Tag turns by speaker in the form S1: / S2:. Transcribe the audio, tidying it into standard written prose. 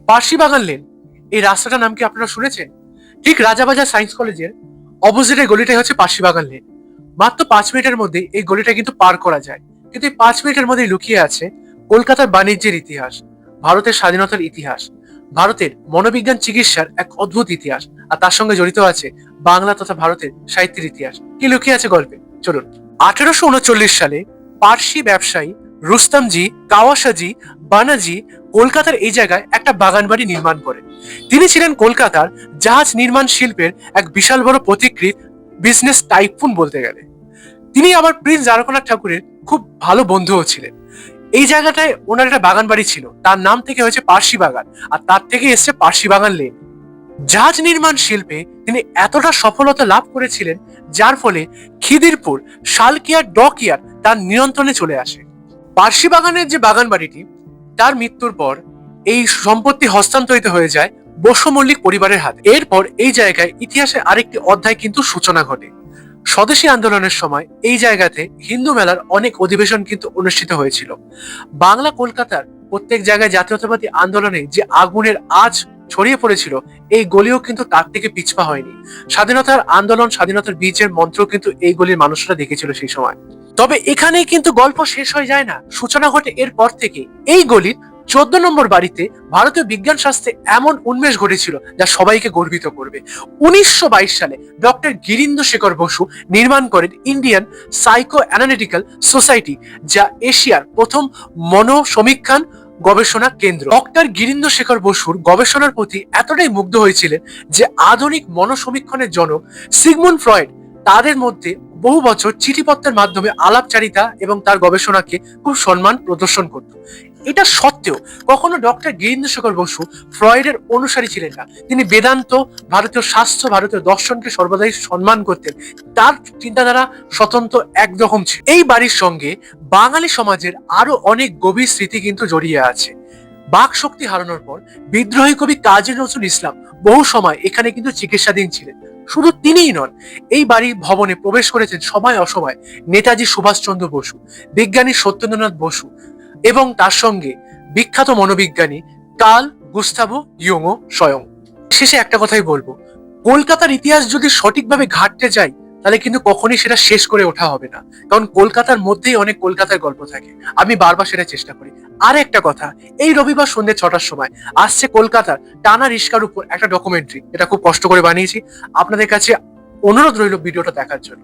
S1: পার্সি বাগান লেন, এই রাস্তাটার নাম কি আপনারা শুনেছেন? ঠিক রাজাবাজার সায়েন্স কলেজের অপোজিটের গলিটাই হচ্ছে পার্সি বাগান লেন। মাত্র 5 মিনিটের মধ্যে এই গলিটা কিন্তু পার করা যায়। কিন্তু এই 5 মিনিটের মধ্যে লুকিয়ে আছে কলকাতার বাণিজ্যের ইতিহাস, ভারতের স্বাধীনতার ইতিহাস, ভারতের মনোবিজ্ঞান চিকিৎসার এক অদ্ভুত ইতিহাস, আর তার সঙ্গে জড়িত আছে বাংলা তথা ভারতের সাহিত্যের ইতিহাস। কি লুকিয়ে আছে গল্পে, চলুন। 1839 সালে পার্সি ব্যবসায়ী রুস্তমজি কাওয়াসাজি বানাজি কলকাতার এই জায়গায় একটা বাগান বাড়ি নির্মাণ করেন। তিনি ছিলেন কলকাতার জাহাজ নির্মাণ শিল্পের এক বিশাল বড় পথিকৃৎ, বিজনেস টাইকুন বলতে গেলে। তিনি আবার প্রিন্স দ্বারকানাথ ঠাকুরের খুব ভালো বন্ধুও ছিলেন। এই জায়গাটায় ওনার একটা বাগান বাড়ি ছিল, তার নাম থেকে হয়েছে পার্সি বাগান, আর তার থেকে এসছে পার্সি বাগান লেন। জাহাজ নির্মাণ শিল্পে তিনি এতটা সফলতা লাভ করেছিলেন, যার ফলে খিদিরপুর শালকিয়ার ডকইয়ার্ড তার নিয়ন্ত্রণে চলে আসে। পার্সি বাগানের যে বাগান বাড়িটি, তার মৃত্যুর পর এই সম্পত্তি হস্তান্তরিত হয়ে যায় বসু মল্লিক পরিবারের হাতে। এরপর এই জায়গায় ইতিহাসে আরেকটি অধ্যায় কিন্তু সূচনা ঘটে। স্বদেশী আন্দোলনের সময় এই জায়গাতে হিন্দু মেলার অনেক অধিবেশন কিন্তু অনুষ্ঠিত হয়েছিল। বাংলা কলকাতার প্রত্যেক জায়গায় জাতীয়তাবাদী আন্দোলনে যে আগুনের আঁচ ছড়িয়ে পড়েছিল, এই গলিও কিন্তু তার থেকে পিছপা হয়নি। স্বাধীনতার আন্দোলন, স্বাধীনতার বীজের মন্ত্র কিন্তু এই গলির মানুষরা দেখেছিল সেই সময়। তবে এখানেই কিন্তু গল্প শেষ হয়ে যায় না, সূচনা ঘটে এরপর থেকে। এই গলির 14 নম্বর বাড়িতে ভারতীয় বিজ্ঞান শাস্ত্রে এমন উন্মেষ ঘটেছিল যা সবাইকে গর্বিত করবে। 1922 সালে ডক্টর গিরীন্দ্র শেখর বসু নির্মাণ করেন ইন্ডিয়ান সাইকো অ্যানালিটিক্যাল সোসাইটি, যা এশিয়ার প্রথম মনোসমীক্ষান গবেষণা কেন্দ্র। ডক্টর গিরীন্দ্র শেখর বসুর গবেষণার প্রতি এতটাই মুগ্ধ হয়েছিলেন যে আধুনিক মনোসমীক্ষণের জনক সিগমুন্ড ফ্রয়েড তাদের মধ্যে বহু বছর চিঠিপত্রের মাধ্যমে আলাপচারিতা এবং তার গবেষণাকে খুব সম্মান প্রদর্শন করত। এটা সত্ত্বেও কখনো ডক্টর গিরীন্দ্র শেখর বসু ফ্রয়েডের অনুসারী ছিলেন না। তিনি বেদান্ত, ভারতীয় শাস্ত্র, ভারতীয় দর্শনকে সর্বদাই সম্মান করতেন। তার চিন্তাধারা স্বতন্ত্র একরকম ছিল। এই বাড়ির সঙ্গে বাঙালি সমাজের আরো অনেক গভীর স্মৃতি কিন্তু জড়িয়ে আছে। বাক শক্তি হারানোর পর বিদ্রোহী কবি কাজী নজরুল ইসলাম বহু সময় এখানে কিন্তু চিকিৎসাধীন ছিলেন। শুধু তিনিই নন, এই বাড়ির ভবনে প্রবেশ করেছেন সময় অসময় নেতাজি সুভাষচন্দ্র বসু, বিজ্ঞানী সত্যেন্দ্রনাথ বসু এবং তার সঙ্গে বিখ্যাত মনোবিজ্ঞানী কার্ল গুস্তাভো ইয়ুংও স্বয়ং। শেষে একটা কথাই বলবো, কলকাতার ইতিহাস যদি সঠিকভাবে ঘাঁটতে যাই তাহলে কিন্তু কখনই সেটা শেষ করে ওঠা হবে না, কারণ কলকাতার মধ্যেই অনেক কলকাতার গল্প থাকে। আমি বারবার সেটা চেষ্টা করি। আর একটা কথা, এই রবিবার সন্ধ্যে 6টার সময় আসছে কলকাতার টানা রিস্কার উপর একটা ডকুমেন্টারি, এটা খুব কষ্ট করে বানিয়েছি। আপনাদের কাছে অনুরোধ রইল ভিডিওটা দেখার জন্য।